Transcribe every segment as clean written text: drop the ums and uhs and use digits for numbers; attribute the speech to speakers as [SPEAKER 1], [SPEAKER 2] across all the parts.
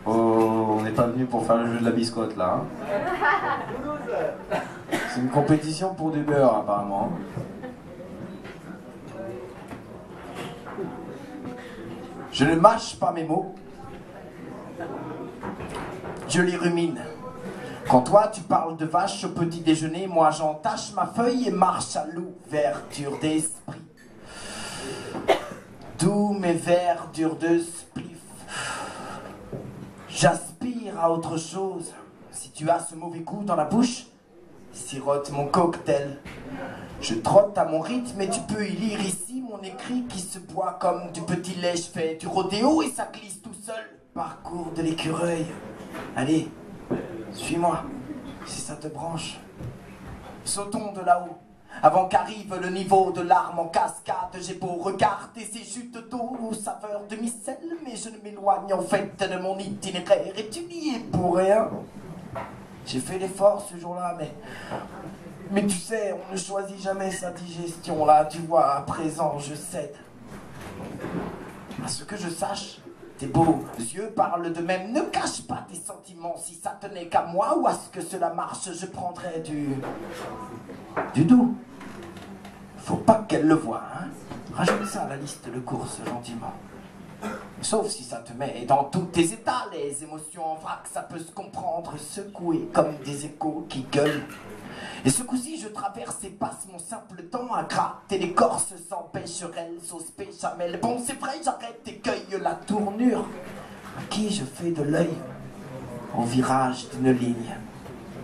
[SPEAKER 1] Oh, on n'est pas venu pour faire le jeu de la biscotte là. C'est une compétition pour du beurre apparemment. Je ne mâche pas mes mots. Je les rumine. Quand toi tu parles de vache au petit déjeuner, moi j'entache ma feuille et marche à l'ouverture d'esprit. D'où mes verdures de spliff. J'aspire à autre chose. Si tu as ce mauvais goût dans la bouche, sirote mon cocktail. Je trotte à mon rythme et tu peux y lire ici mon écrit qui se boit comme du petit lait. Je fais du rodéo et ça glisse tout seul. Parcours de l'écureuil. Allez, suis-moi, si ça te branche. Sautons de là-haut, avant qu'arrive le niveau de l'arme en cascade. J'ai beau regarder ces chutes d'eau aux saveurs de micelle, mais je ne m'éloigne en fait de mon itinéraire. Et tu n'y es pour rien. J'ai fait l'effort ce jour-là, mais tu sais, on ne choisit jamais sa digestion. Là, tu vois, à présent, je cède. À ce que je sache, tes beaux yeux parlent de même. Ne cache pas tes sentiments. Si ça tenait qu'à moi ou à ce que cela marche, je prendrais du doux. Faut pas qu'elle le voie, hein. Rajoute ça à la liste de courses, gentiment. Sauf si ça te met dans tous tes états. Les émotions en vrac, ça peut se comprendre, secouer comme des échos qui gueulent. Et ce coup-ci, je traverse et passe mon simple temps à gratter l'écorce sans pécherelle, sauce béchamel. Bon, c'est vrai, j'arrête et cueille la tournure. À qui je fais de l'œil au virage d'une ligne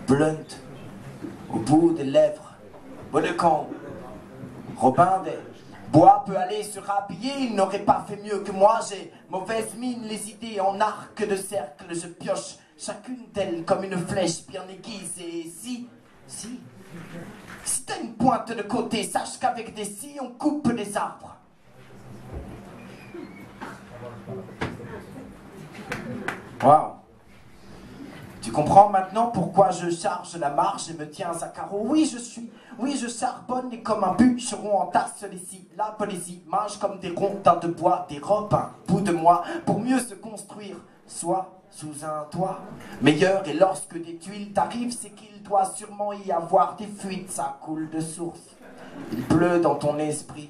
[SPEAKER 1] blunt, au bout des lèvres. Bonnecan, Robin des Bois peut aller se rhabiller, il n'aurait pas fait mieux que moi. J'ai mauvaise mine, les idées en arc de cercle, je pioche chacune d'elles comme une flèche bien aiguisée. Et si t'as une pointe de côté, sache qu'avec des scies, on coupe des arbres. Waouh! Tu comprends maintenant pourquoi je charge la marche et me tiens à carreau? Oui, je charbonne et comme un bûcheron entasse les scies. La poésie mange comme des rondins de bois, des robes un bout de moi, pour mieux se construire, soit sous un toit meilleur. Et lorsque des tuiles t'arrivent, c'est qu'il doit sûrement y avoir des fuites, ça coule de source. Il pleut dans ton esprit.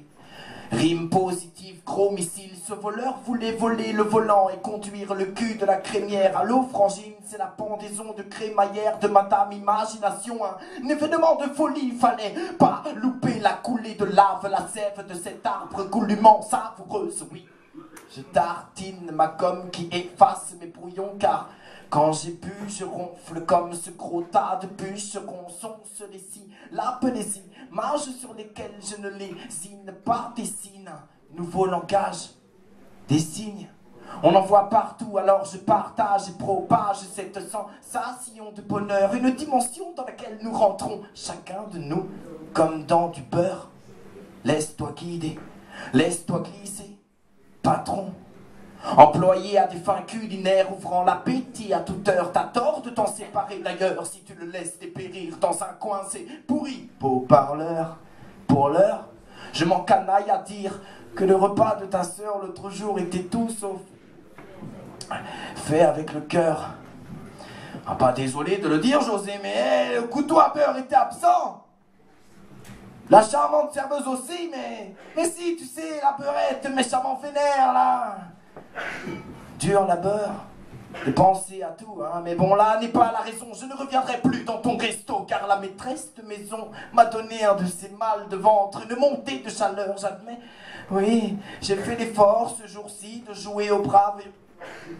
[SPEAKER 1] Rime positive, gros missile, ce voleur voulait voler le volant et conduire le cul de la crémière. Allô frangine, c'est la pendaison de crémaillère de madame imagination. Un événement de folie, il fallait pas louper la coulée de lave, la sève de cet arbre goulûment savoureuse, oui. Je tartine ma gomme qui efface mes brouillons car quand j'ai bu, je ronfle comme ce gros tas de bûcherons. Sonce les scies, la poésie, marge sur lesquelles je ne lésine pas, dessine nouveau langage, des signes. On en voit partout, alors je partage et propage cette sensation de bonheur, une dimension dans laquelle nous rentrons, chacun de nous, comme dans du beurre. Laisse-toi guider, laisse-toi glisser, patron. Employé à des fins culinaires ouvrant l'appétit à toute heure, t'as tort de t'en séparer d'ailleurs si tu le laisses dépérir dans un coin, c'est pourri. Beau parleur, pour l'heure, je m'encanaille à dire que le repas de ta sœur l'autre jour était tout sauf fait avec le cœur. Ah, pas désolé de le dire, José, mais le couteau à beurre était absent. La charmante serveuse aussi, mais si, tu sais, la beurrette méchamment vénère, là. Dur labeur, de penser à tout, hein. Mais bon, là n'est pas la raison, je ne reviendrai plus dans ton resto, car la maîtresse de maison m'a donné un de ces mal de ventre, une montée de chaleur, j'admets. Oui, j'ai fait l'effort ce jour-ci de jouer au brave,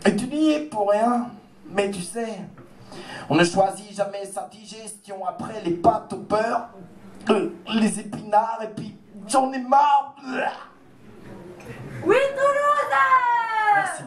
[SPEAKER 1] et tu n'y es pour rien, mais tu sais, on ne choisit jamais sa digestion après les pâtes au beurre, les épinards, et puis j'en ai marre.
[SPEAKER 2] Oui, Toulouse!
[SPEAKER 1] Merci.